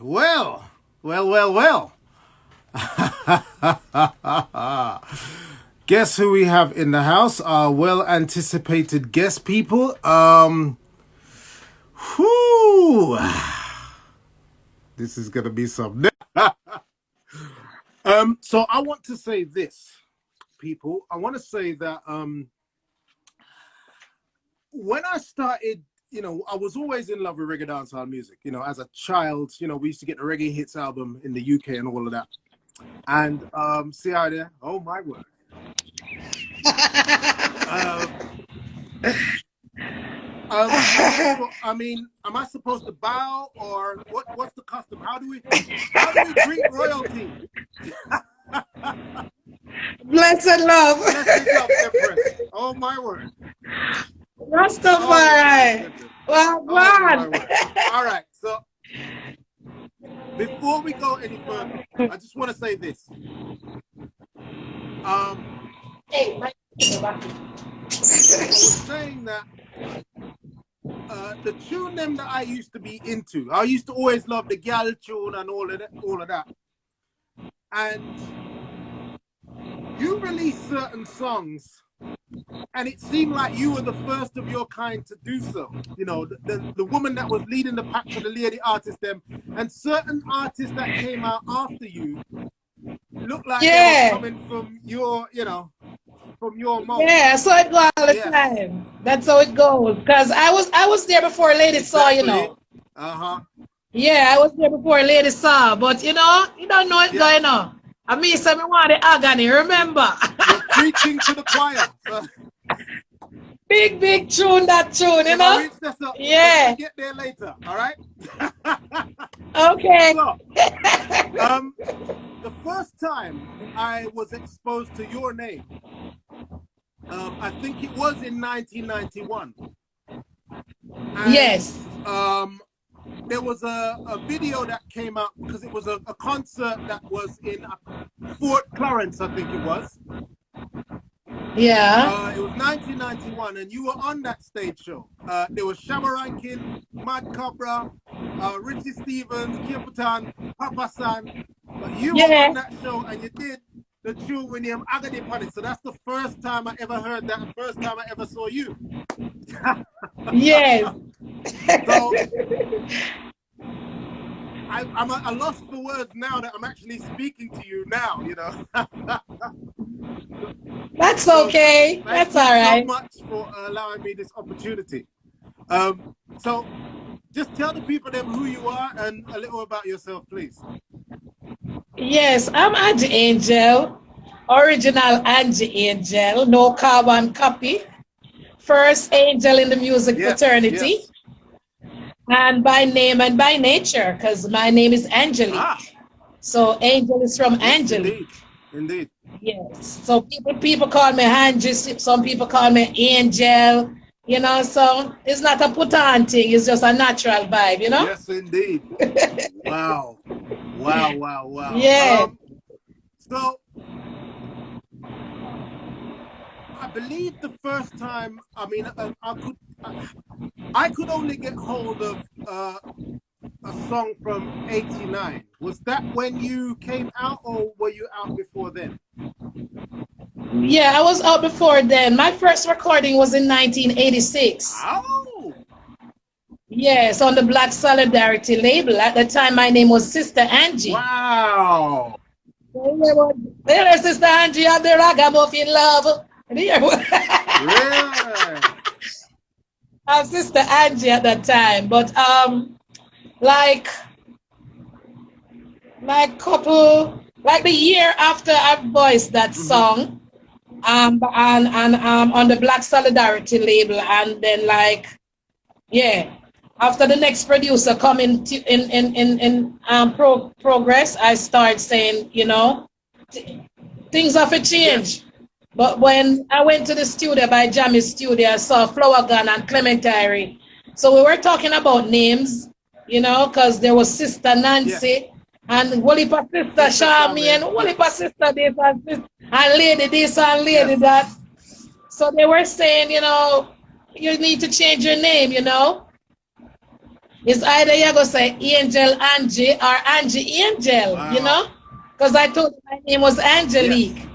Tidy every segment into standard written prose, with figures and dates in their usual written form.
Well, well. Guess who we have in the house? Our well anticipated guest people. Whoo, this is gonna be something. So I want to say this, people. I want to say that when I started, I was always in love with reggae dancehall music. As a child, we used to get the Reggae Hits album in the UK and all of that. And see how there? Oh my word. I mean, am I supposed to bow or what's the custom? How do we greet royalty? Blessed love. Blessed love, Empress. Oh my word. Rastafari. Well, God. All right. So before we go any further, I just want to say this. Hey, I was saying that the tune them that I used to be into, I used to always love the gal tune and all of that. And you released certain songs, and it seemed like you were the first of your kind to do so. The woman that was leading the pack for the lady artists, them, and certain artists that came out after you looked like they were coming from your, from your mouth. Yeah, so it goes all the time. That's how it goes. Because I was there before Lady saw, Yeah, I was there before Lady saw, but you don't know it going on. I mean, so me want the agony, remember? You're preaching to the choir. Big tune, that tune, Yeah. We'll get there later, all right? Okay. So, the first time I was exposed to your name, I think it was in 1991. And, yes. There was a video that came out because it was a concert that was in Fort Clarence, I think it was. Yeah. It was 1991, and you were on that stage show. There was Shabba Rankin, Mad Cobra, Richie Stevens, Kiputan, Papa San. But you were on that show, and you did the tune with him, Agony Panic. So that's the first time I ever heard that, the first time I ever saw you. Yes. So I lost the words now that I'm actually speaking to you now, That's okay. That's all right. Thank you so much for allowing me this opportunity. So just tell the people them who you are and a little about yourself, please. Yes, I'm Angie Angel, original Angie Angel, no carbon copy. First angel in the music fraternity. Yes. And by name and by nature, because my name is Angelique. So angel is from Angelique. Indeed. Yes. So people call me Angie, some people call me Angel, so it's not a put on thing, it's just a natural vibe, Yes, indeed. Wow. Yeah. So I believe the first time, I could only get hold of a song from '89. Was that when you came out, or were you out before then? Yeah, I was out before then. My first recording was in 1986. Oh. Yes, on the Black Solidarity label. At the time, my name was Sister Angie. Wow. There, Sister Angie, and the ragamuffin love. Yeah. I'm Sister Angie at that time, but like the year after I voiced that song, and on the Black Solidarity label, and then after the next producer come in progress, I start saying, things have to change. Yes. But when I went to the studio by Jammy's studio, I saw Flower Gun and Clementine. So we were talking about names, because there was Sister Nancy and Wolipa Sister Shami and Wolipa Sister this and Lady this and Lady that. So they were saying, you need to change your name, It's either you're going to say Angel Angie or Angie Angel, you Wow. know? Because I told you my name was Yes. Angelique.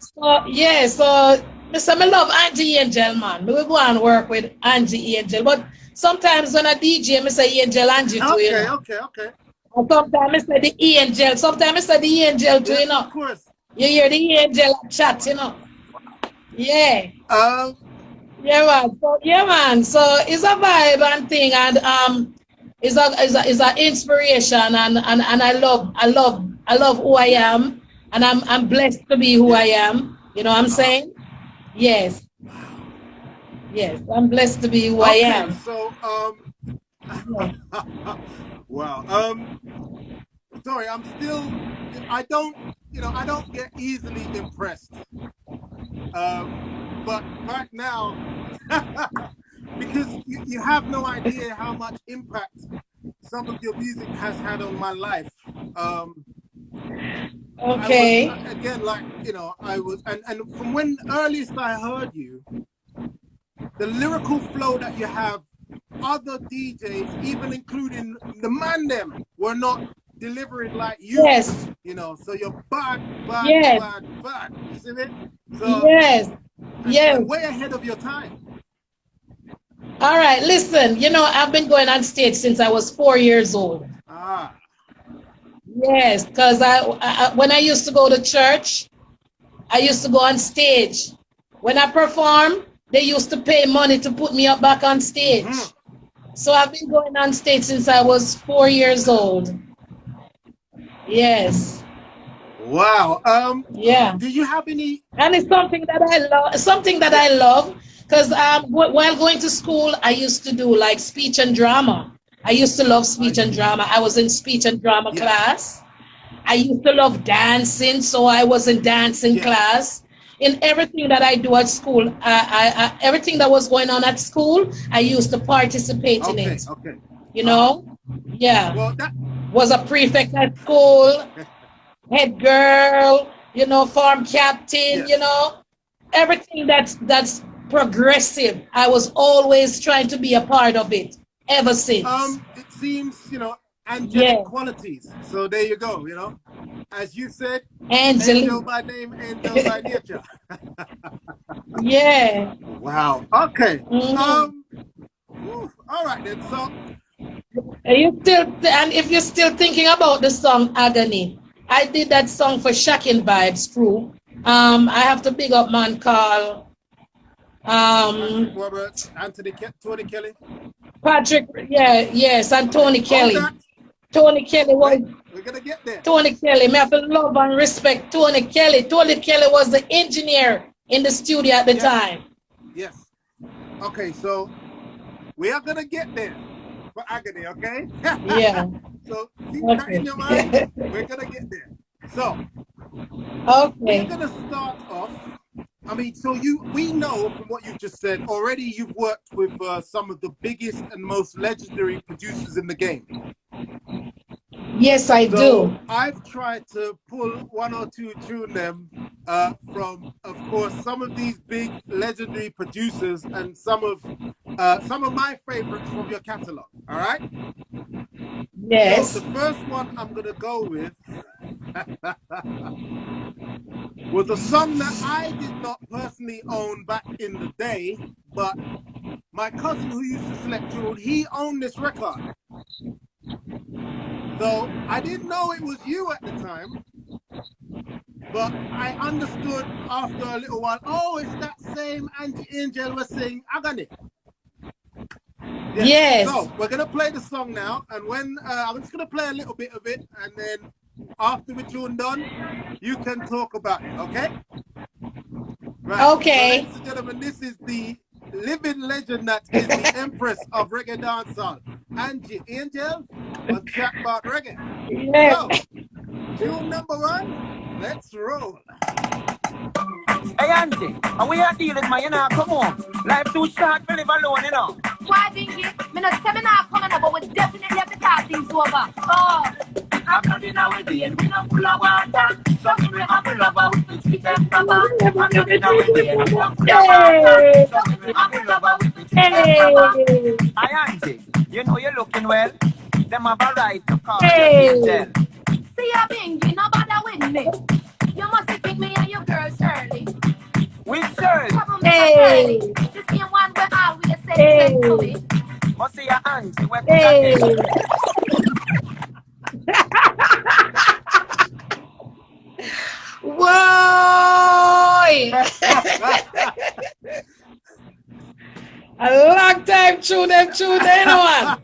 So, yeah, so I love Angie Angel, man. We will go and work with Angie Angel. But sometimes when I DJ, I say Angel Angie too, you Okay, know. okay, okay. And sometimes I say the Angel. Sometimes I say the Angel too, you Yes, of know. course. You hear the Angel chat, you know. Wow. Yeah. Um, Yeah, man. So yeah, man. So it's a vibe and thing, and it's a inspiration, and I love who I yes, am, and I'm blessed to be who I yes. am. You know what I'm Uh-huh. saying? Yes, Wow. yes. I'm blessed to be who I Okay, am. so Yeah. wow. Sorry, I'm still. I don't. I don't get easily impressed. But right now, because you have no idea how much impact some of your music has had on my life. Um, I was Okay. again like I was and from when earliest I heard you, the lyrical flow that you have, other DJs, even including the man them, were not delivering like you. Yes. So you're bad, bad, Yes. bad, bad. You see it? So Yes. and Yes. way ahead of your time. All right. Listen. I've been going on stage since I was 4 years old. Ah, Yes, because when I used to go to church, I used to go on stage. When I perform, they used to pay money to put me up back on mm-hmm. stage. So I've been going on stage since I was 4 years old. Yes. Wow. Yeah. Do you have any? And it's something that I love. Something that I Yes. love because while going to school, I used to do like speech and drama. I used to love I speech and see. drama. I was in speech and drama Yes. class. I used to love dancing, so I was in dancing Yes. class. In everything that I do at school, everything that was going on at school, I used to participate in Okay. it. Okay. You Uh-huh. know, yeah, Well, that. was a prefect at school, head girl, farm captain, Yes. everything that's progressive. I was always trying to be a part of it ever since. It seems, angelic Yeah, qualities. So there you go, As you said, angel Angelique. by name, angel by nature. Yeah. Wow. Okay. Mhm. All right then. So And if you're still thinking about the song Agony, I did that song for Shocking Vibes crew. I have to big up man called Patrick um Roberts, Tony Kelly. Patrick, yeah, yes, and Okay. Tony Hold Kelly. that. Tony Kelly Wait. was We're gonna get there. Tony Kelly. Me have to love and respect Tony Kelly. Tony Kelly was the engineer in the studio at the Yes. time. Yes. Okay. So we are gonna get there for agony. Okay. Yeah. So keep that in Okay. your mind. We're gonna get there. So we're Okay. gonna start off. I mean, so we know from what you've just said already. You've worked with some of the biggest and most legendary producers in the game. Yes, I So do. I've tried to pull one or two tune them from, of course, some of these big legendary producers and some of my favorites from your catalog. All right. So the Yes. first one I'm gonna go with was a song that I did not personally own back in the day, but my cousin who used to select Jewel, he owned this record. So I didn't know it was you at the time, but I understood after a little while, oh, it's that same Angie Angel was saying Agony. Yes. Yes. So we're gonna play the song now, and when I'm just gonna play a little bit of it, and then after we're tune done, you can talk about it, okay? Right. Okay. So, ladies and gentlemen, this is the living legend that is the Empress of Reggae dancehall, Angie Angel, on Chat About Reggae. Yes. So, tune number one, let's roll. Hey Angie, and we are dealing, man, come on. Life too short to live alone, Why, Dinky? Me not say me not coming up, but we definitely have to talk things over. Oh. I'm not in our day, and we not full of water. Something we have full of with the sweet and pepper. I'm not in our day, and we not full of water. Something we have full of with the sweet and pepper. Hey Angie, You know you're looking well. Them have a right to call you Hey. Angel. See ya, Bingy, no bother with me. You must think me and your girl Shirley. With Shirley. Troublemaker Hey. Shirley. The same one where always say Hey. to me. Must see your Angie. Where Hey. Whoa! A long time tune them, you know what?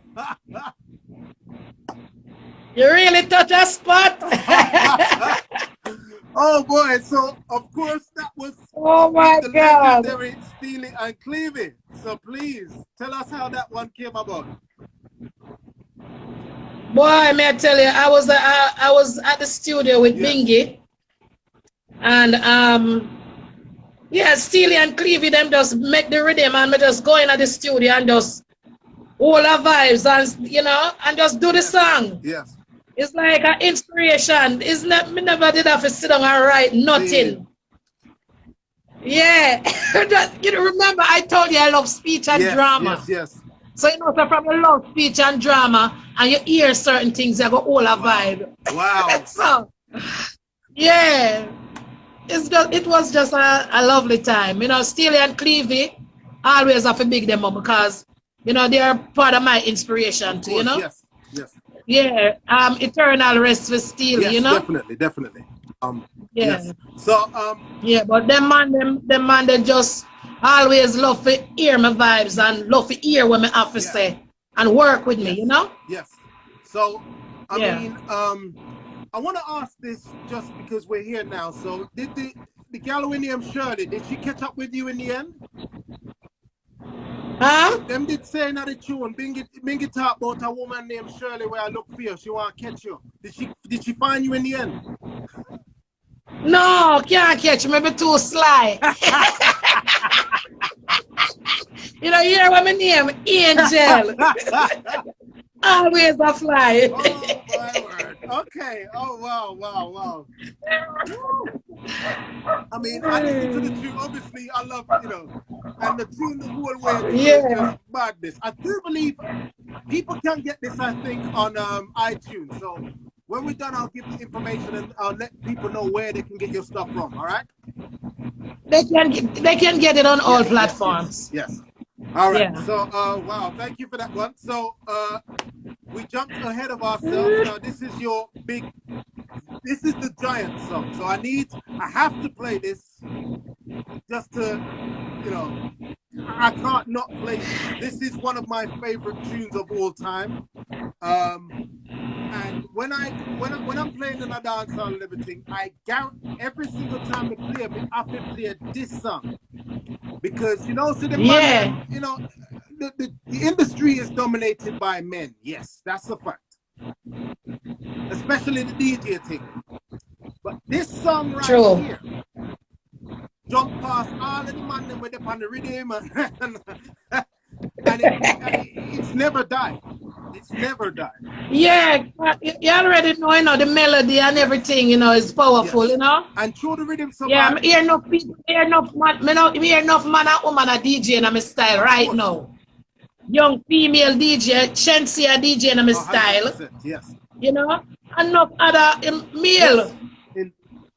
You really touch a spot. Oh boy, so of course that was Oh my the God. legendary Steely and Cleavy. So please tell us how that one came about. Boy, may I tell you, I was at the studio with Yes. Bingy, and yeah, Steely and Cleavy them just make the rhythm, and me just go in at the studio and just all the vibes and and just do the song. Yes. It's like an inspiration. It's not, me never did have to sit down and write nothing. Yeah. Remember I told you I love speech and drama. Yes. So so from you love speech and drama and you hear certain things, you go all a vibe. Wow. So yeah. It was just a lovely time. Steely and Cleavy always have to big them up because they are part of my inspiration too, Yes. Yeah, eternal rest for Steel, Yes, definitely. Yeah. Yes. So Yeah, but them man they just always love to hear my vibes and love to hear what I have to say and work with me, Yes. So I Yeah. mean, I want to ask this just because we're here now. So did the gal named Shirley, did she catch up with you in the end? Huh? Them did say in the tune, Bingy talk about a woman named Shirley where I look for you. She want to catch you. Did she find you in the end? No, can't catch me. Maybe too sly. You hear what my name? Angel. Always a fly. Oh my word. Okay. Oh wow. I mean, I listen to the tune. Obviously, I love and the tune the whole way is just madness. I do believe people can get this. I think on iTunes. So when we're done, I'll give the information and I'll let people know where they can get your stuff from. All right? They can get it on all platforms. Yes. All right. Yeah. So wow, thank you for that one. So we jumped ahead of ourselves. Now this is the giant song. So I have to play this just to I can't not play this. This is one of my favorite tunes of all time. And when I'm playing in a dancehall and everything, I guarantee every single time I play it, I have to play this song. Because so the man, the industry is dominated by men. Yes, that's a fact. Especially the DJ thing. But this song right here jump past all of the man them with on the rhythm and it's never died. It's never died. Yeah, you already know, the melody and everything, is powerful, And through the rhythm, so yeah, I hear enough people, enough man and woman are DJ in my style right now. Young female DJ, Shensi a DJ in my style. Yes. Enough other male,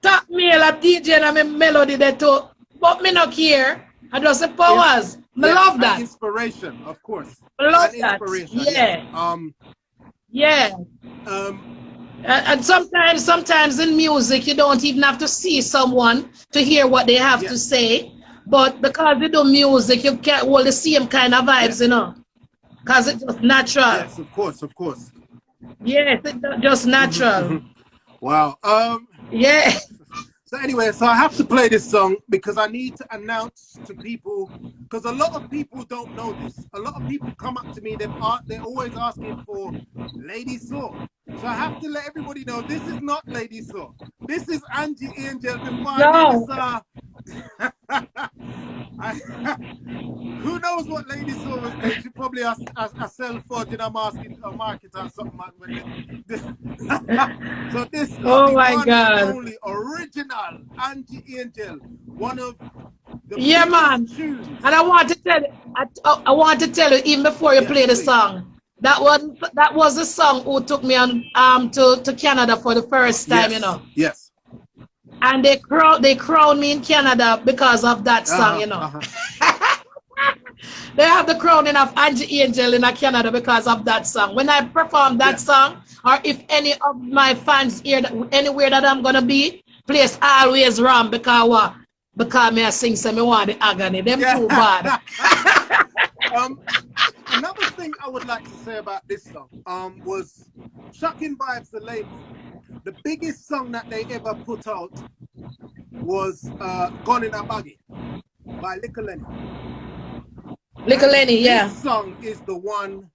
top male a DJ in my melody that too. But me not care. I just say powers. I love that. Inspiration, of course. I love that. Yeah. And sometimes in music, you don't even have to see someone to hear what they have to say. But because you do music, you get all the same kind of vibes, Because it's just natural. Yes, of course. Yes, it's just natural. Wow. Yeah. So anyway, so I have to play this song because I need to announce to people, because a lot of people don't know this. A lot of people come up to me, they're always asking for Lady Saw. So I have to let everybody know this is not Lady Saw. This is Angie Angel. Who knows what Lady Saw was doing? She probably a self-forging a market or something. So this is oh the my one God. and only original Angie Angel, one of the man. tunes. And I want to tell you, I want to tell you even before you play the song, That was the song who took me on to Canada for the first time, you know. Yes. And they crowned me in Canada because of that song, you know. They have the crowning of Angie Angel in Canada because of that song. When I perform that song, or if any of my fans hear that anywhere that I'm gonna be, place always wrong because what? Because me I sing so me want the agony. Them too bad. Another thing I would like to say about this song was Shocking Vibes, the label. The biggest song that they ever put out was Gone in a Baggy by Little Lenny. Little Lenny, yeah. This song is the one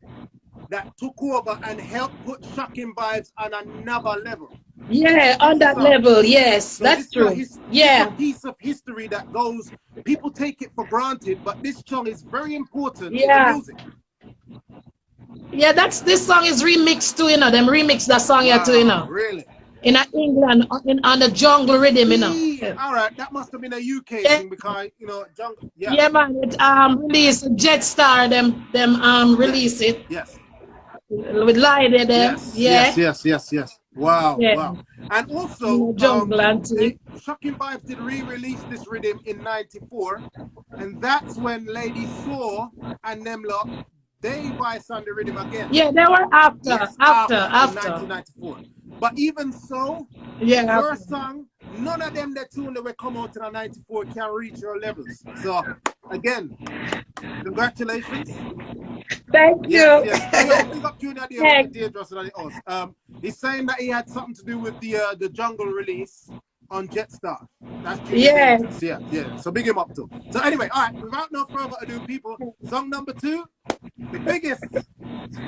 that took over and helped put Shocking Vibes on another level. Yeah, on that level, yes, so that's true. It's yeah. a piece of history that goes, people take it for granted, but this song is very important in the music. Yeah, this song is remixed too, you know. Them remix that song here too, you know. Really? In England, on the jungle rhythm, you know. All right, that must have been a UK thing because, you know, jungle. Yeah. Yeah, man. It released Jetstar. Them release it. Yes. With Light in them. Yes. Wow. And also, Shocking Vibes did re-release this rhythm in '94, and that's when Lady Saw and them lot, they voiced on the rhythm again. Yeah, they were after. 1994. But even so, your song, none of them that tune that will come out in '94 can reach your levels. So again, congratulations. Thank you. Yes. Big up Junior Dangerous and us. He's saying that he had something to do with the jungle release on Jetstar. That's Junior Dangerous. Yeah. So big him up too. So anyway, all right, without no further ado, people, song number 2, the biggest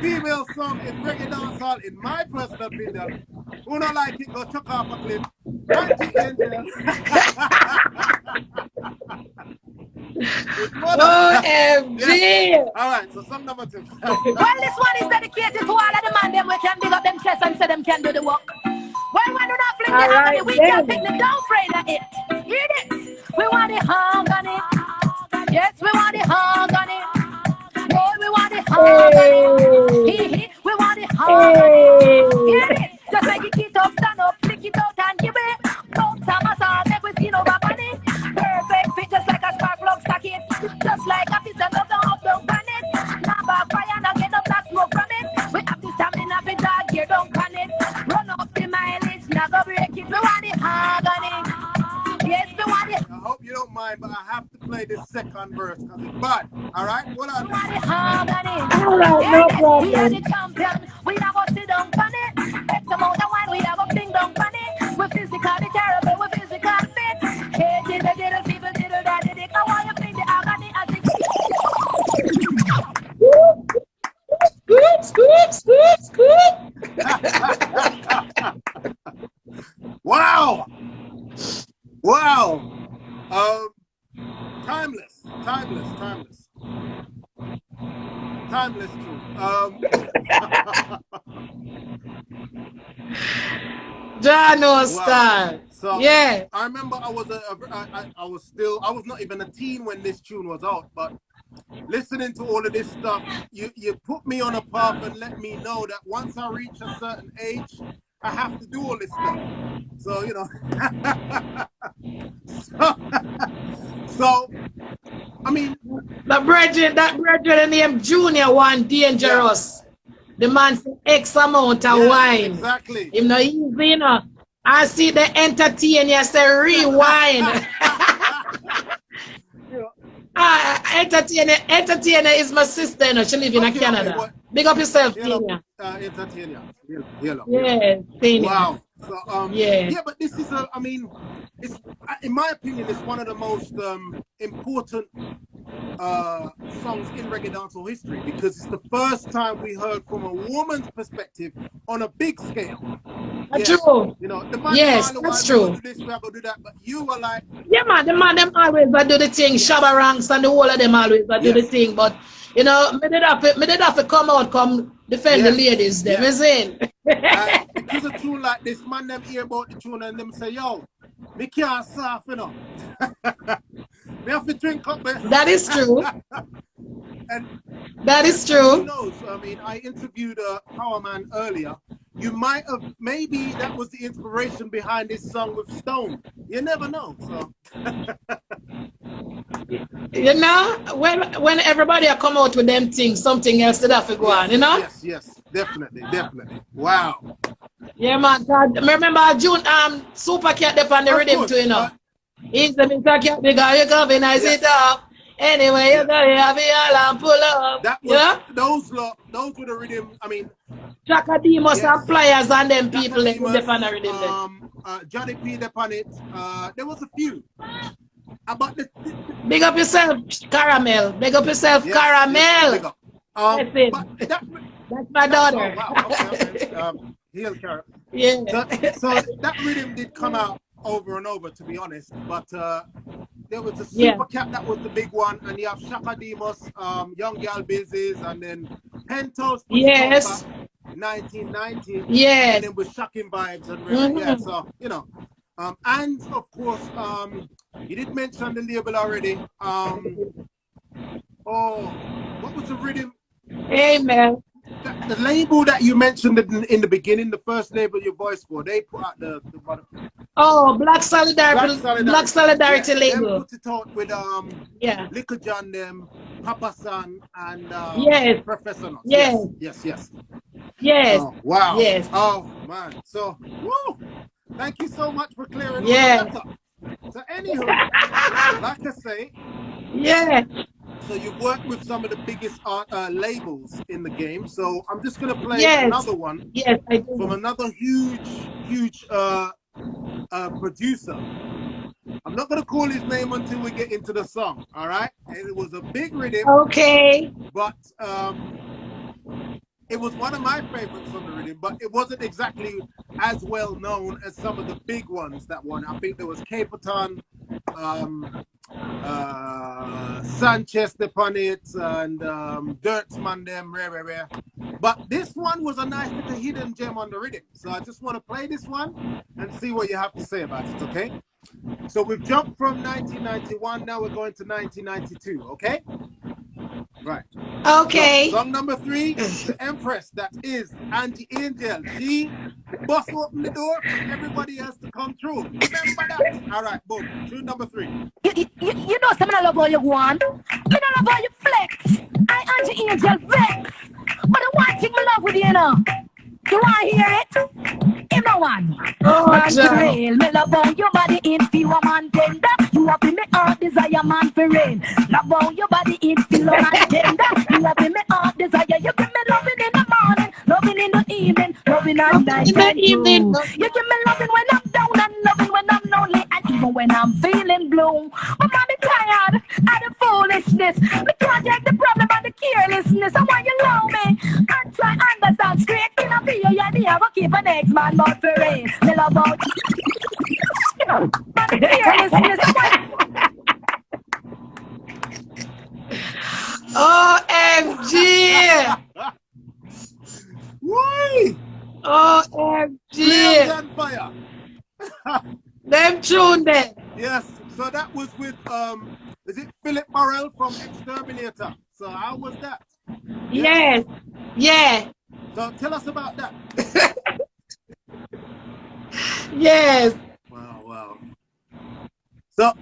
female song in reggae dancehall, in my personal opinion. Who don't like it, go chuck off a clip. Angie Angel. OMG! All right, so song number 2. Well, this one is dedicated to all of the man them we can big up them chest and say them can do the work. Well, when you not fling the harmony, we can pick the down frame of it. Hear this? We want the hung on it. Yes, we want the hung on it. Boy, we want the hung on it. We want the hung on it. Hear this? Just make it keep up, stand up, flick it out and give it. Don't time us all, make we see no back on it. Perfect fit, just like a spark plug socket. Just like a piston of the up down on it. Now backfire, now get up that smoke from it. We have this stamina for dog gear, don't on it. Run up the mileage, now go break it. We want it hard on it. Yes, we want it. I hope you don't mind, but I have to play this second verse because it's bad. All right? What on? We want it hard on it. All right, no problem. We are the champion. We have to sit down on it. X amount of wine, we have a thing down on it. We're physically terrible, we're physically fit. Hey, diddle, people, diddle, daddy, dick. I want you to feel the agony as it. Wow. Timeless too. Jano style. So yeah. I remember I was not even a teen when this tune was out, but listening to all of this stuff, you put me on a path and let me know that once I reach a certain age, I have to do all this stuff. So, you know. so I mean, that brethren named Junior one dangerous. Yeah. The man for X amount of wine. Exactly. You know, easy, you know. I see the entertain you say rewind. Entertainer is my sister, you know. She live in Canada. Okay, big up yourself, Tina. Entertainer. Yeah, Tina. Wow. So, yeah, but this is I mean, it's in my opinion, it's one of the most important songs in reggae dancehall history because it's the first time we heard from a woman's perspective on a big scale. True. You know, the man that's true. Do this, we have to do that, but you were like, yeah, man, the man them always do the thing. Shabba Ranks and the whole of them always do the thing, but you know, me did have to come defend the ladies. Them is in. Because a tune like this, man, them hear about the tune and them say, yo, me can't surf, you know. Me have to drink up there. That is true. And That is who true. knows? I mean, I interviewed Power Man earlier. You might have, maybe that was the inspiration behind this song with Stone. You never know. So You know, when everybody come out with them things, something else that have to go on, you know? yes, definitely. Wow. Yeah, man. God, remember June Super Cat up on the Of rhythm course, too, you know. He's the Mr. Cat because you come in and sit up. Anyway, you go have it all and pull up. That was, yeah? those were the rhythm. I mean, Chaka Demos and Pliers and them people that Demus, dep on the rhythm. Johnny P dep on it. There was a few. About the Big up yourself, Caramel. Big up yourself, Caramel. Yes, big up. But that's my daughter. Oh, wow. Okay. Here's Carol. Yeah. So that rhythm did come out over and over, to be honest. But there was a Super Cat that was the big one, and you have Shaka Demos, Young Gal Business, and then Pentos. Yes. 1990. Yes. And then with Shocking Vibes and yeah. So you know, and of course, you did mention the label already. Oh, what was the rhythm? Amen. The label that you mentioned in the beginning, the first label you voiced for, they put out the oh, Black Solidarity label. Them put it out with Liquor John, them, Papa San, and Professor Knox. Yes. Oh, wow. Yes. Oh man. So, woo! Thank you so much for clearing all that up. So anywho, like I say, so you've worked with some of the biggest labels in the game. So I'm just gonna play another one from another huge producer. I'm not gonna call his name until we get into the song. All right, and it was a big rhythm. Okay. But it was one of my favorites on the rhythm, but it wasn't exactly as well known as some of the big ones that won. I think there was Caperton, Sanchez upon it, and Dirtsman them, rare. But this one was a nice little hidden gem on the rhythm. So I just want to play this one and see what you have to say about it, okay? So we've jumped from 1991, now we're going to 1992, okay? Right. Okay. So, song number 3, the Empress, that is Angie Angel. She bust open the door for everybody else to come through. Remember that? All right, boom. Tune number 3. You know something I love how you want. Me not love how you flex. I Angie Angel vex. But the one thing I love with you know. You want to hear it? In no one. Real. Me love how your body in feel man tender. You have to make heart desire man for rain. Love how your body in feel man tender. You have to make heart desire. You give me loving in the morning, loving in the evening, loving at night. You give me loving when I'm down and loving when I'm lonely and even when I'm feeling blue. But mommy tired of the foolishness. Me can't take the problem and the carelessness. I want you love me and try understand straight in a video. Yeah, me I go keep an ex man but for rain. Me love out. But the carelessness. OMG! Why? OMG! On fire. Them tune there. Yes, so that was with is it Philip Morrell from Exterminator? So how was that? Yes. Yeah. So tell us about that. Yes. Wow. So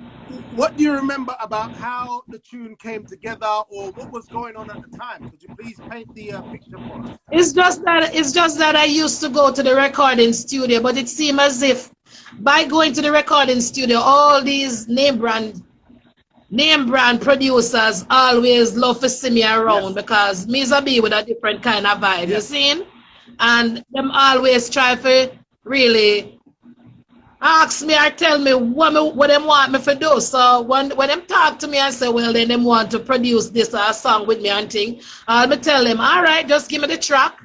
what do you remember about how the tune came together, or what was going on at the time? Could you please paint the picture for us? It's just that I used to go to the recording studio, but it seemed as if by going to the recording studio, all these name brand producers always love to see me around because me's a be with a different kind of vibe, you see? And them always try to really ask me or tell me what them want me to do. So when them talk to me and say, well, then them want to produce this song with me and thing, I'll me tell them, all right, just give me the track.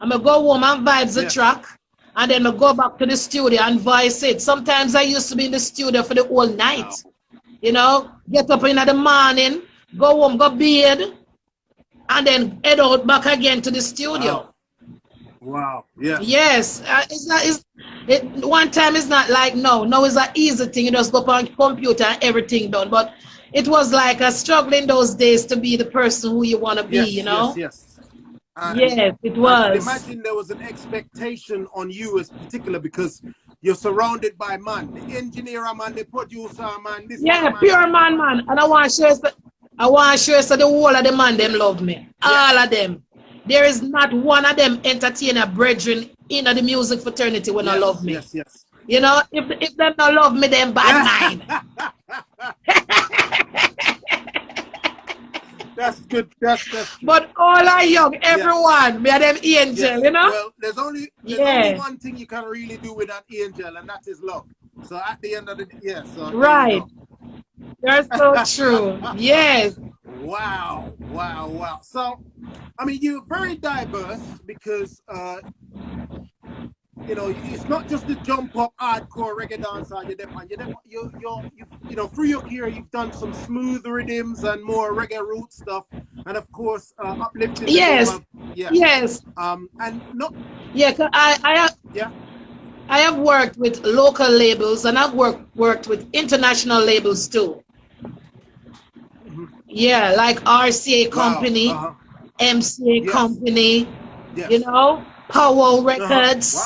I'm going to go home and vibe the track. And then I go back to the studio and voice it. Sometimes I used to be in the studio for the whole night. You know, get up in the morning, go home, go bed, and then head out back again to the studio. Wow. Yeah. Yes. One time it's not like no. Now it's an easy thing. You just go on computer and everything done. But it was like a struggle in those days to be the person who you want to be, Yes, you know? yes. Yes, it I can was. imagine there was an expectation on you as particular because you're surrounded by man, the engineer man, the producer man, this Yeah, man, pure man. And I want to show so the whole of the man them love me. All of them. There is not one of them entertainer brethren in the music fraternity when I love me. Yes. You know, if them not love me, then bad mind. That's good. That's true. But all are young, everyone, me and them angel, you know? Well, there's only one thing you can really do with that angel, and that is love. So at the end of the day, so right. You're so true. Yes. Wow. So, I mean, you're very diverse because, you know, it's not just the jump up hardcore reggae dancer. You know, through your career, you've done some smooth rhythms and more reggae root stuff, and of course, uplifting. Yes. And not. Yeah, I have worked with local labels and I've worked with international labels too. Yeah, like RCA Company, MCA Company, you know, Powwow Records,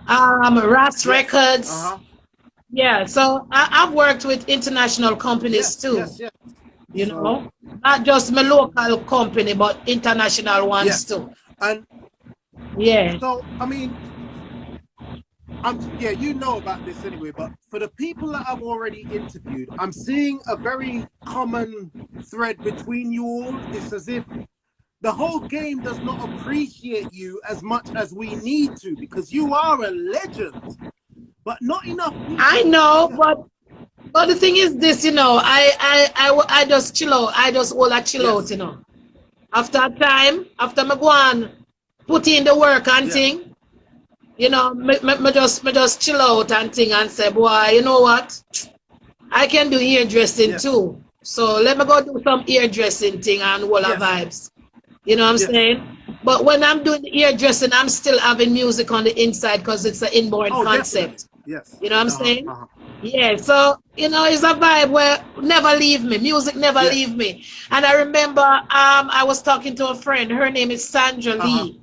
Ras Records. Yeah, so I've worked with international companies too. You know, not just my local company, but international ones too. And so, I mean, you know about this anyway, but for the people that I've already interviewed, I'm seeing a very common thread between you all. It's as if the whole game does not appreciate you as much as we need to, because you are a legend, but not enough people. I know, but the thing is this, you know, I just chill out. I just all I chill out, you know. After a time, after me go on, put in the work and thing, you know, me just chill out and thing and say, boy, you know what? I can do hairdressing too. So let me go do some hairdressing thing and all the vibes. You know what I'm saying? But when I'm doing the hairdressing, I'm still having music on the inside because it's an inborn concept. Yes. You know what I'm saying? Yeah, so, you know, it's a vibe where never leave me. Music never leave me. And I remember I was talking to a friend. Her name is Sandra Lee.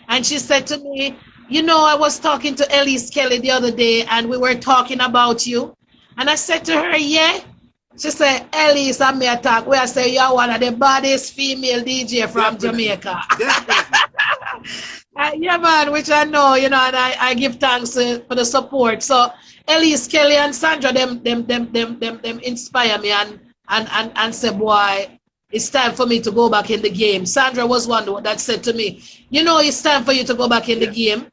And she said to me, you know, I was talking to Elise Kelly the other day and we were talking about you. And I said to her, yeah. She said, Elise and me talk. Where I say, you're one of the baddest female DJ from Jamaica. Yeah, man, which I know, you know, and I give thanks for the support. So Elise Kelly and Sandra, them inspire me and say, boy, it's time for me to go back in the game. Sandra was one that said to me, you know, it's time for you to go back in the game.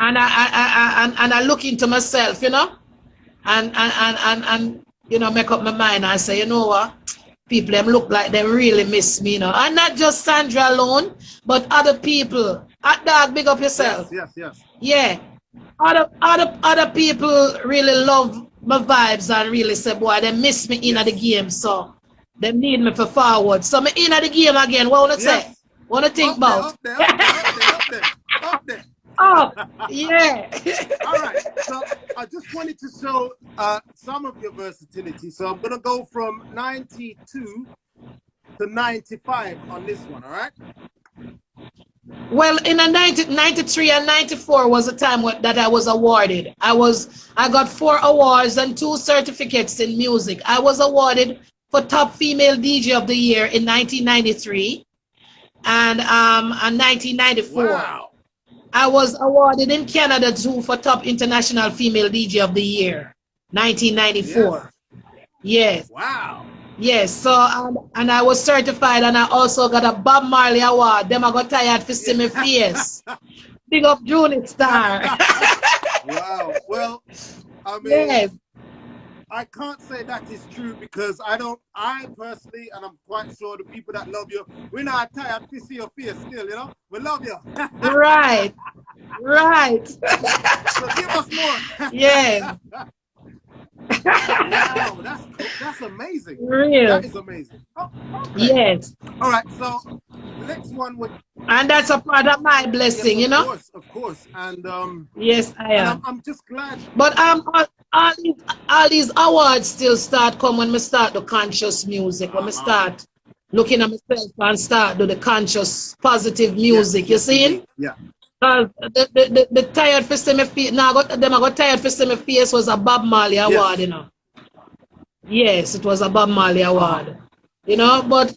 And I look into myself, you know, and you know, make up my mind and say, you know what, people them look like they really miss me, you know. And not just Sandra alone, but other people. Hot dog, big up yourself. Yes. Yeah. Other people really love my vibes and really say, boy, they miss me in the game, so they need me for forward. So me in the game again. What wanna say? Wanna think about? Up there. Oh, yeah. All right. So I just wanted to show some of your versatility. So I'm going to go from 92 to 95 on this one. All right. Well, in the 93 and 94 was the time that I was awarded. I got 4 awards and 2 certificates in music. I was awarded for Top Female DJ of the Year in 1993 and 1994. Wow. I was awarded in Canada too for Top International Female DJ of the Year, 1994. Yes. Wow. Yes. So and I was certified, and I also got a Bob Marley award. Them I got tired to see me face. Big up Junior Star. Wow. Well, I mean, I can't say that is true because I personally, and I'm quite sure the people that love you, we're not tired to see your face still, you know? We love you. Right. So give us more. Yes. Wow, that's cool. That's amazing. Real. That is amazing. Oh, okay. Yes. All right, so the next one would... And that's a part of my blessing, you know? Of course. And yes, I am. I'm just glad. But all these awards still start come when we start the conscious music, when we start looking at myself and start do the conscious positive music. You see? Yeah. Because the tired for see me face now I got tired for see me face was a Bob Marley award, you know. Yes, it was a Bob Marley award. You know, but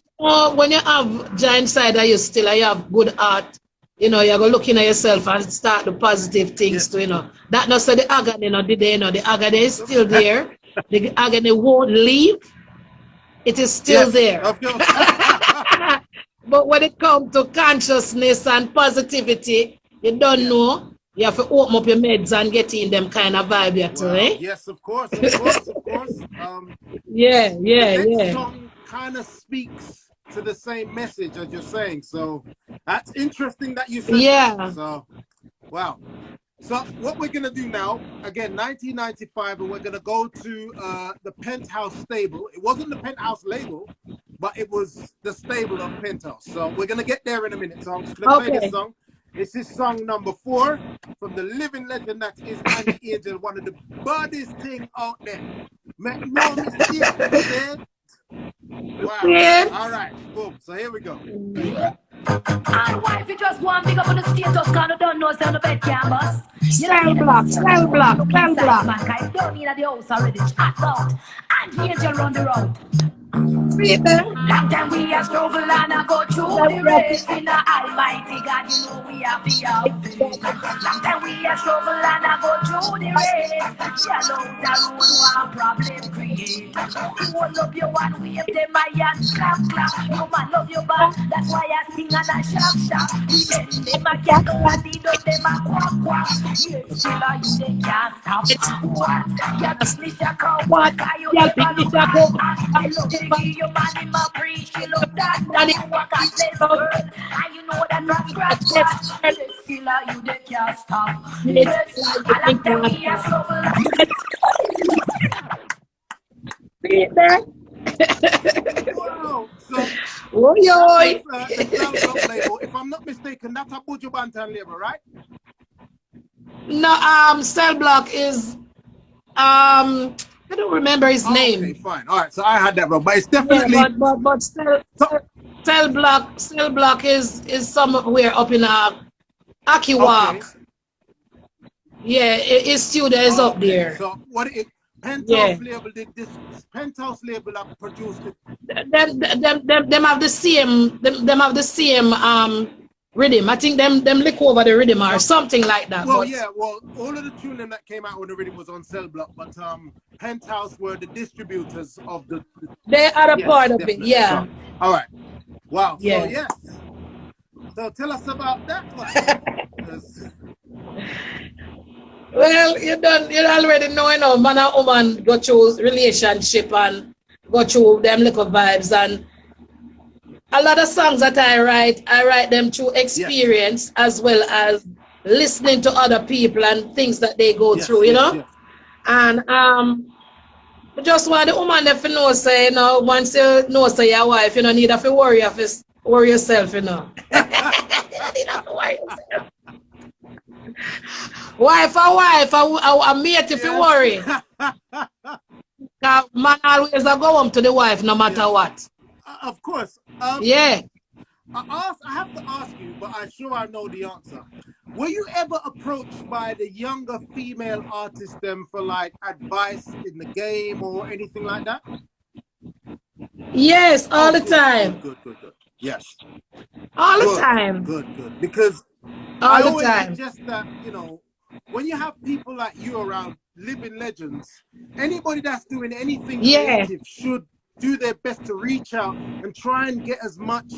when you have giant side that you have good art, you know, you're going to look in at yourself and start the positive things too, you know. That not say the agony, you know, the agony is still there. The agony won't leave. It is still there. Of course. But when it comes to consciousness and positivity, you don't know. You have to open up your meds and get in them kind of vibe yet, eh? Yes, of course. The next song kind of speaks to the same message as you're saying. So that's interesting that you said that. So, wow. So what we're going to do now, again, 1995, and we're going to go to the Penthouse stable. It wasn't the Penthouse label, but it was the stable of Penthouse. So we're going to get there in a minute. So I'm just going to play this song. This is song number 4 from the living legend that is Angie Angel, one of the baddest thing out there. Make no mistake, man. Wow. All right, boom. So here we go. And what if you just want big up on the status, kind of don't know, so the bed can't bust. Cell block. Man, I don't need at the house already. Chat out. Angie Angel run the road. Long time we have struggle and I go through the race in the Almighty God, you know we have the outfit. Long time we have struggle and I go through the race. Yellow the road one problem create. You won't love your one wave, them my hands clap. You man love your back, that's why I sing and I shop. Them a cat and they do them a quack. Yes, still are you they can't stop. What? You finish a cow, what? You never look back. I love your man in my breeze, she love that. You walk a place girl, and you know that not scratch. Yes, still are you they can't stop. Yes, I like them we are trouble. Wow. So, the Cell label, if I'm not mistaken, that's a Buju Banton label, right? No, Cell Block is I don't remember his name. Okay, fine. All right, so I had that wrong, but it's definitely. Yeah, but Cell Block is somewhere up in Aki Walk. Okay. Yeah, his studio is up there. So what it Penthouse label did this Penthouse label that produced it. Them have the same rhythm. I think them lick over the rhythm or something like that. Well, all of the tuning that came out when the rhythm was on Cell Block, but Penthouse were the distributors of the. They are a part of it, yeah. So, all right. Wow. Yeah. So yes. So tell us about that one. Well, you already know, man and woman go through relationship and go through them little vibes, and a lot of songs that I write them through experience as well as listening to other people and things that they go through, you know. Yes. And I just want the woman to know, say, you know, once you know, say your wife, you don't need to worry yourself, you know. You need to worry yourself. Wife, a mate if you worry. Man always go home to the wife no matter what. Of course. Yeah. I have to ask you, but I'm sure I know the answer. Were you ever approached by the younger female artists them for like advice in the game or anything like that? Yes, all the time. Good. Yes. All the time. Good. Because all I the always time. suggest that, you know, when you have people like you around, living legends, anybody that's doing anything creative should do their best to reach out and try and get as much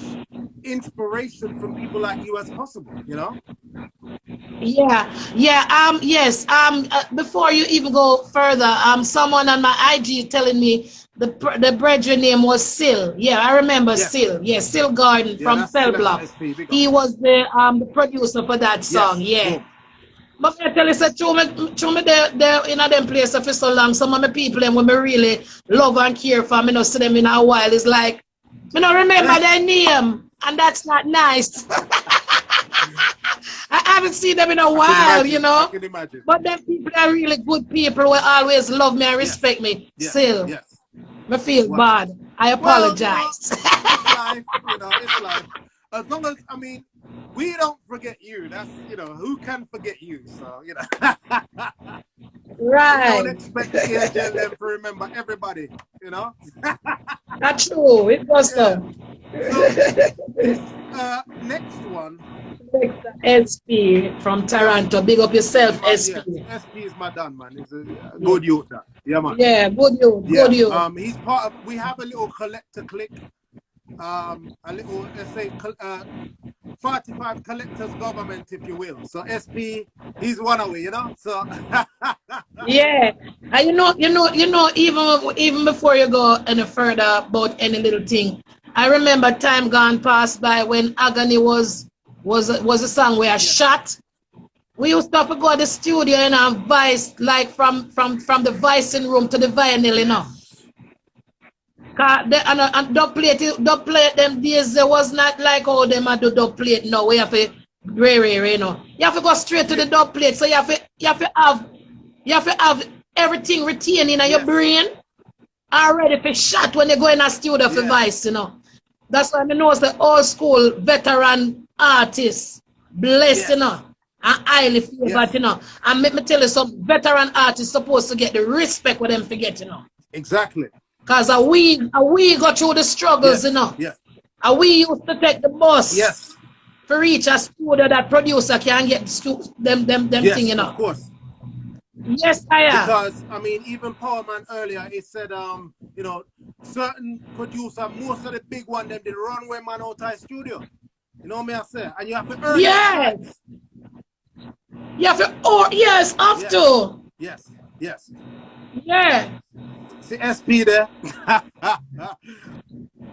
inspiration from people like you as possible, you know? Yes. Before you even go further, someone on my IG telling me the brethren name was Sil. Yeah, I remember Sil. Yeah, Sil Garden from Cell Block. He was the producer for that song. Yeah. But I tell you, show me there in them places for so long. Some of my people them when me really love and care for, me not see them in a while. It's like me not remember their name, and that's not nice. I haven't see them in a while, you know. I can imagine. But them people are really good people who always love me and respect me. Yes. Still, Yes. I feel bad. I apologize. Well, it's life, you know, it's life. As long as, I mean, we don't forget you. That's, you know, who can forget you? So, you know. Right. Don't expect the angel them to remember everybody, you know. That's true. It was so. This next one. SP from Toronto. Big up yourself, SP. Yes, SP is my done, man. He's a good youth. Yeah, man. Yeah, good youth. Good youth. He's part of. We have a little collector clique. A little, let's say, 45 collectors government, if you will. So SP, he's one away, you know. So yeah, and you know, even before you go any further about any little thing, I remember time gone past by when Agony was a song where I shot. We used to have to go to the studio and have vice, like from the vicing room to the vinyl, you know. And dub plate them days, there was not like how them do dub plate now. We have to you know. You have to go straight to the dub plate, so you have to have everything retained in your brain already for shot when you go in a studio for vice, you know. That's why I know it's the old school veteran artists, blessed, you know, and highly favored, you know. And let me tell you, some veteran artists supposed to get the respect with them forget, you know. Exactly. Because we go through the struggles, you know. Yes. And we used to take the bus. Yes. For reach a studio that producer can get them thing, you know. Of course. Yes, I am. Because I mean, even Power Man earlier, he said, you know, certain producer, most of the big one, them did runway man outside studio. You know what I say? And you have to earn. Yes. You have to. Oh, yes, have to. Yes. Yes. Yeah. See SP there.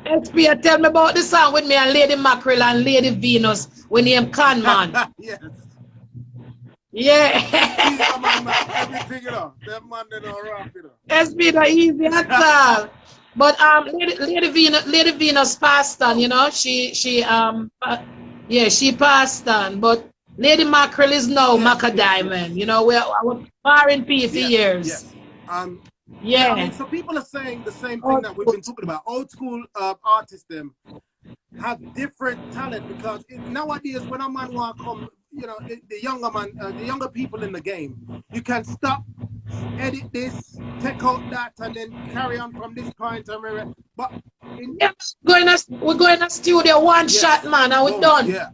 SP, tell me about the song with me and Lady Mackerel and Lady Venus when named Candyman. Yes. Yeah. Everything, you know. That man, they don't rap, you know. SP the easy at all. But Lady Venus passed on, you know. She passed on. But Lady Mackerel is now Macadiamond. You know, I was far in P for years. Yes. Yeah. I mean, so people are saying the same thing that we've been talking about. Old school artists them have different talent because nowadays when a man want to come, you know, the younger people in the game, you can stop, edit this, take out that, and then carry on from this point. But we're going to studio one shot, man, and we're done. Yeah.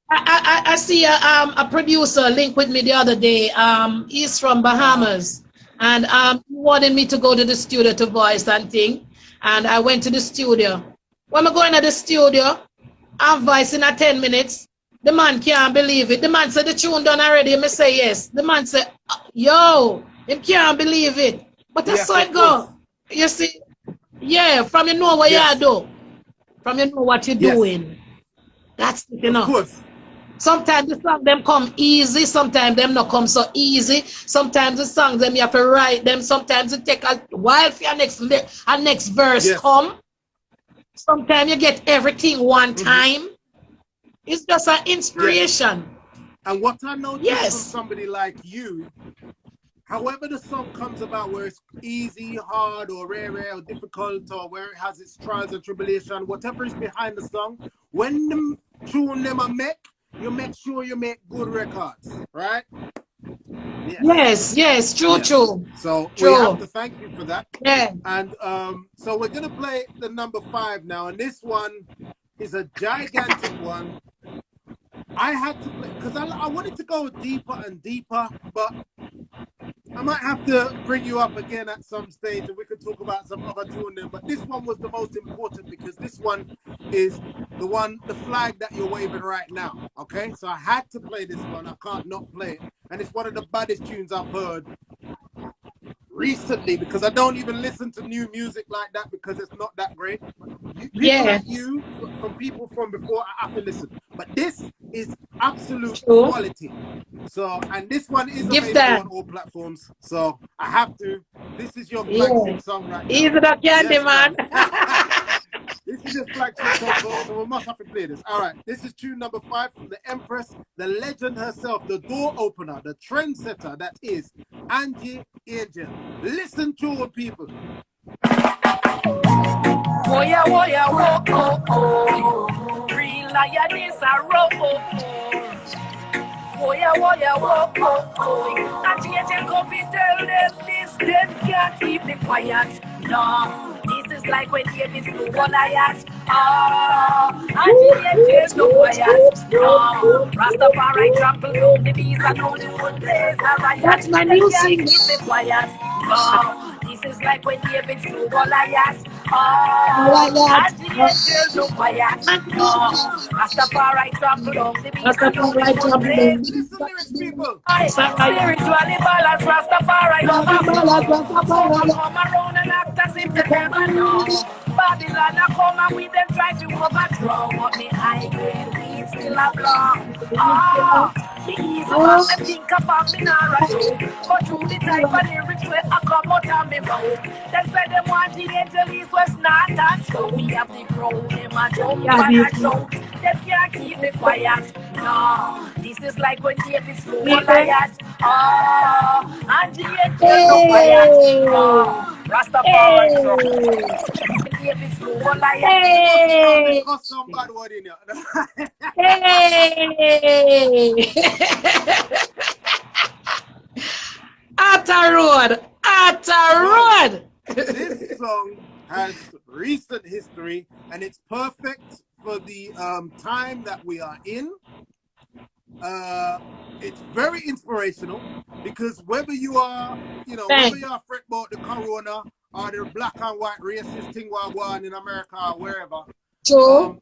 I see a producer link with me the other day. He's from Bahamas. And he wanted me to go to the studio to voice and thing. And I went to the studio. When I'm going to the studio, I'm voicing at 10 minutes. The man can't believe it. The man said the tune done already. I say yes. The man said, yo, he can't believe it. But that's how it goes. You see? Yeah, from you know what you do. From you know what you're doing. That's it, you know. Of course. Sometimes the song them come easy, sometimes them not come so easy. Sometimes the songs them you have to write them. Sometimes it take a while for your next verse come. Sometimes you get everything one time. It's just an inspiration. And what I noticed from somebody like you, however the song comes about, where it's easy, hard, or rare, or difficult, or where it has its trials and tribulation, whatever is behind the song, when the tune them are make, you make sure you make good records, right? Yes, true. So we have to thank you for that. Yeah. And so we're gonna play the number 5 now, and this one is a gigantic one. I had to play because I wanted to go deeper and deeper, but I might have to bring you up again at some stage and we can talk about some other tune there. But this one was the most important because this one is the flag that you're waving right now. Okay, so I had to play this one. I can't not play it. And it's one of the baddest tunes I've heard recently because I don't even listen to new music like that because it's not that great. People like you, from people from before, I have to listen. But this is absolute quality. So, and this one is available on all platforms. So I have to. This is your flagship song right now. Easy the Candyman. This this is just flagship song, so we must have to play this. All right, this is tune number 5 from the Empress, the legend herself, the door opener, the trendsetter that is Angie Angel. Listen to it, people. Oh yeah, oh, oh, oh. Real lioness a rope. Oh yeah, oh, oh. And Angel come and tell them this, them can't keep me quiet. No, this is like when David slew Goliath. And Angel no quiet. No, Rastafari trample down the beast and only one place a riot. That's my Them new can't keep single. me quiet. No, this is like when David slew Goliath. Goliath. And Angel no quiet. No, Rastafari trample down the beast and only Rastafari one trouble. place. Listen lyrics, people. Spiritually balanced Rastafari love us. Rastafari. Come around and act as if they never know. Babylon a come and we them try to overthrow. But me high grade weed still a blow. The evil man them think about me now a show. But through the type of lyrics where I come out of me mouth. Them say them want the angel east west north and so we have the crown. Them a jump and a shout. Them can't keep me quiet. No, this is like when David slew Goliath. Angie Angel no quiet. Rastafari trouble. David slew Goliath. Hey. Got some bad word in here. Hey. Atta road. This song has recent history and it's perfect for the time that we are in. It's very inspirational because whether you are, whether you are fret about the corona or the black and white racist thing we're going in America or wherever, True.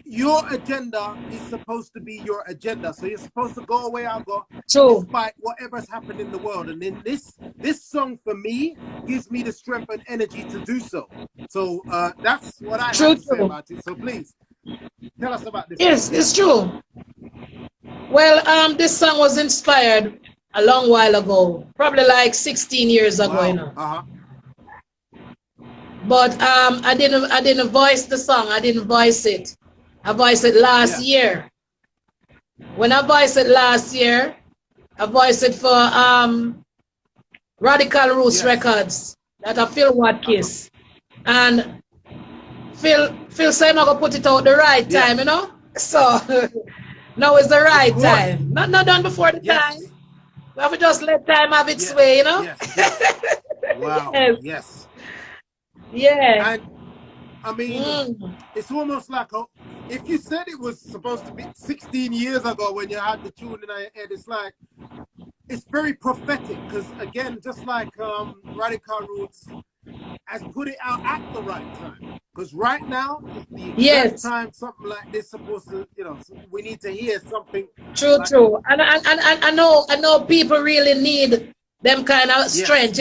your agenda is supposed to be your agenda. So you're supposed to go away and go True. despite whatever's happened in the world. And then this song for me gives me the strength and energy to do so. So that's what I have to say about it. So please tell us about this. Yes, it's true. Well, this song was inspired a long while ago, probably like 16 years ago, Wow. But I didn't voice the song. I didn't voice it. I voiced it last year. When I voiced it last year, I voiced it for Radical Roots Records that are Phil Watkins. And Phil said I'm gonna put it out the right time, So now is the right time. Not done before the time. We have to just let time have its way, Yes. Wow. Yes. Yeah. And I mean, it's almost like if you said it was supposed to be 16 years ago when you had the tune in your head, it's like, it's very prophetic because, again, just like Radical Roots has put it out at the right time. Because right now, the exact time something like this supposed to, we need to hear something. True. And I know people really need them kind of strength,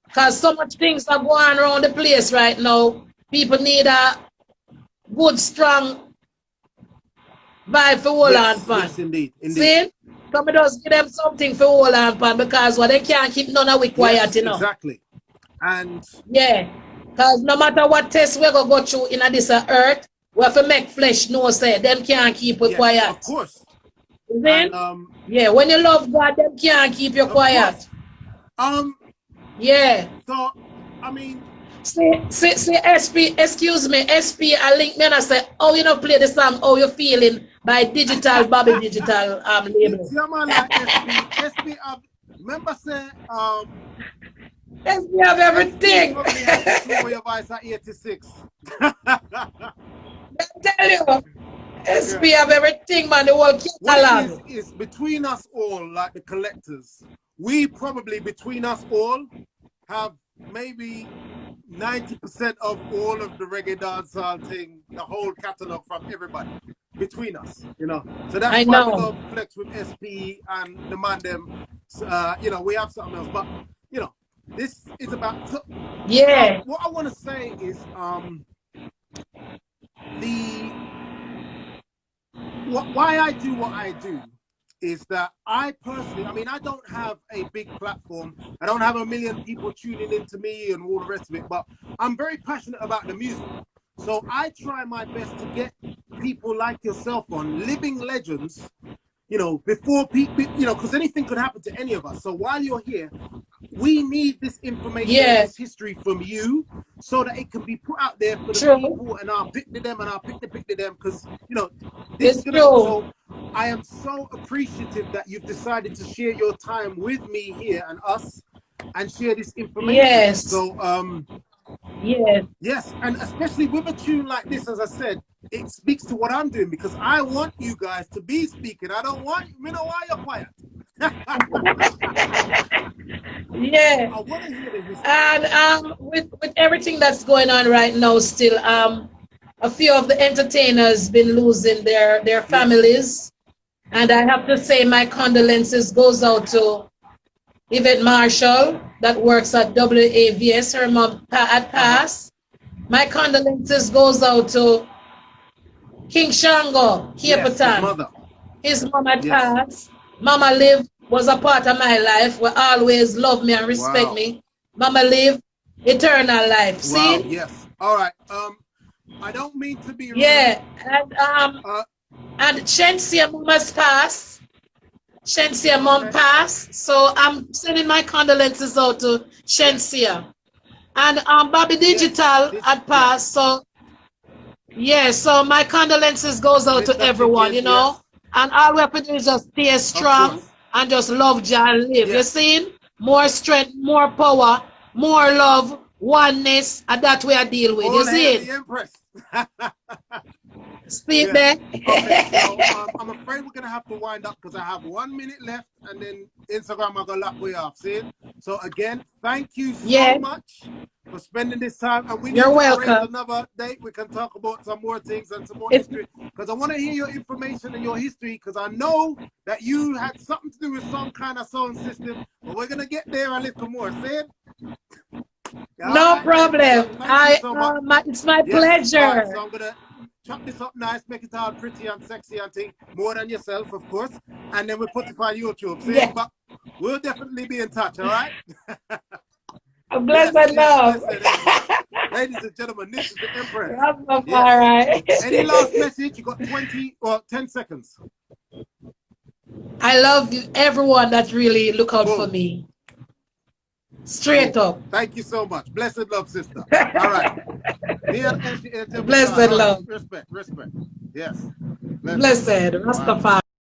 because so much things are going around the place right now. People need a good, strong vibe for hold on pan. Yes, indeed. See? Somebody does give them something for hold on pan because they can't keep none of it quiet, Exactly. And because no matter what test we're going to go through in this earth, we have to make flesh know, say, them can't keep it quiet. Of course. Then, when you love God, them can't keep you quiet. So, I mean, See, SP, excuse me, SP, I link me and I say, oh, you know, play the song, oh, you're feeling by digital, Bobby Digital label. Yeah, man, like SP, remember say, SP have everything. Your voice at 86. I tell you, SP have everything, man, the whole catalog. What is between us all, like the collectors, we probably, between us all, have maybe 90% of all of the reggae dancehall thing, the whole catalog from everybody between us, So that's why we go flex with SP and the man them. We have something else, but this is about. What I want to say is why I do what I do is that I personally, I don't have a big platform. I don't have a million people tuning into me and all the rest of it, but I'm very passionate about the music. So I try my best to get people like yourself on, living legends, you know, before people, you know, because anything could happen to any of us. So while you're here, we need this information, this history from you, so that it can be put out there for the people, and I'll pick to them, and I'll pick to them, because, you know, this is gonna, so I am so appreciative that you've decided to share your time with me here and us, and share this information. So yes, and especially with a tune like this, as I said, it speaks to what I'm doing, because I want you guys to be speaking. I don't want you know why you're quiet. Yeah. I want to hear this. And with everything that's going on right now, still a few of the entertainers been losing their families, and I have to say my condolences goes out to Yvette Marshall that works at WAVS. Her mom had passed. My condolences goes out to King Shango Kiepatan. His mom had passed. Mama Liv was a part of my life, will always love me and respect me. Mama Liv, eternal life. See? Yes. All right. I don't mean to be rude. Yeah. And Shensia mama's passed. Shensia mom passed. So I'm sending my condolences out to Shensia. And Bobby Digital had passed. So so my condolences goes out to everyone, you know. And all we have to do is just stay strong and just love Jah and live. You see? More strength, more power, more love, oneness, and that's what I deal with. You see it? The Empress. Speak there. Okay, so, I'm afraid we're going to have to wind up, because I have 1 minute left, and then Instagram are going to lock way off. See it? So again, thank you so much for spending this time. And we need to arrange another date. We can talk about some more things and some more history, because I want to hear your information and your history, because I know that you had something to do with some kind of sound system, but we're going to get there a little more. See it? No problem. It's my pleasure. Right, so I'm going to chop this up nice, make it all pretty and sexy and thing, more than yourself, of course, and then we'll put it on YouTube. See? But we'll definitely be in touch, all right? I'm blessed with love. Ladies and gentlemen, this is the Empress. All right. Any last message? You got 20 or 10 seconds. I love you, everyone that really look out for me. Straight up. Thank you so much. Blessed love, sister. All right. Blessed love. Respect. Yes. Blessed. Rastafari.